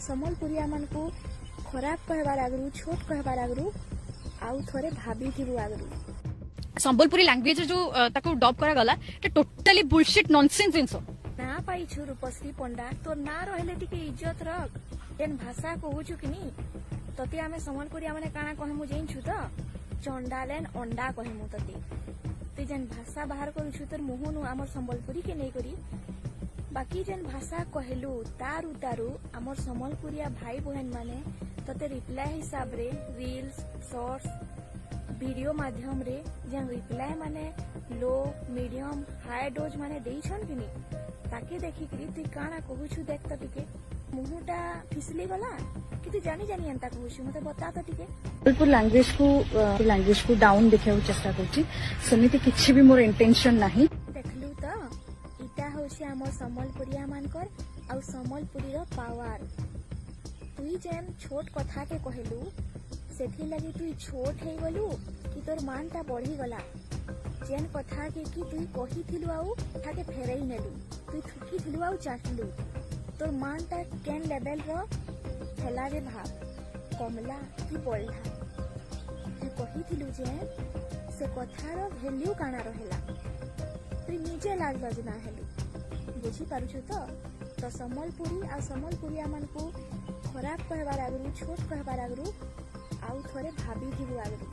सम्बलपुरिया मन को खराब कहबार आगरू छोट कहबार आगरू आउ थोड़े भाभी थी आगरू संबलपुरी लैंग्वेज जो ताको डब करा गला टोटली बुलशिट नॉनसेंस जिंस ना पाई छु रूपश्री पंडा तो ना रहले टिके इज्जत रख जेन भाषा कहूछु किनी तते आमे सम्बलपुरिया माने काना कहमु जैनछु त चंडालेन अंडा कहमु तते ते जेन भाषा बाहर करूछु तोर मुहुनु हमर सम्बलपुरी के नै करी बाकी जेन भाषा कहलु तारु तारु हमर सम्बलपुरिया भाई बहन माने तते रिप्लाई हिसाब रे रील्स शॉर्ट्स वीडियो माध्यम रे जेन रिप्लाई माने लो मीडियम हाई डोज माने देइछन किनी ताके देखि करी तू काना कहूछु देख त टिके मुहुटा फिसली गला कि तू जानी जानी एंता कहूछु मते बता त टिके संबलपुर लैंग्वेज को डाउन देखा चेष्टा करछि समिति किछि भी मोर इंटेंशन नाही देखलु त इटा होछि हमर सम्बलपुरिया मानकर आ सम्बलपुरी रो पावर तुई जेन छोट कथा के कहलु सेथि लगी तुई छोट हे गलु कि तोर मानटा बढ़ी गला जेन कथा के कि तुई कहिथिलु आउ थाके फेरई नेलु तुई थुकिथिलु आउ चाटलु तोर मानटा केन लेवल रो थला रे भाव कमला कि बढ़ला तू कहिथिलु जेन से कथार वैल्यू काना रहेला तुई निजे लाग लजना हेलु बुझी पारुछु तो सम्बलपुरी आ सम्बलपुरिया मन को खराब कहबार आगरू छोट कहबार आगरू आउ थोड़े भाभी थी आगरू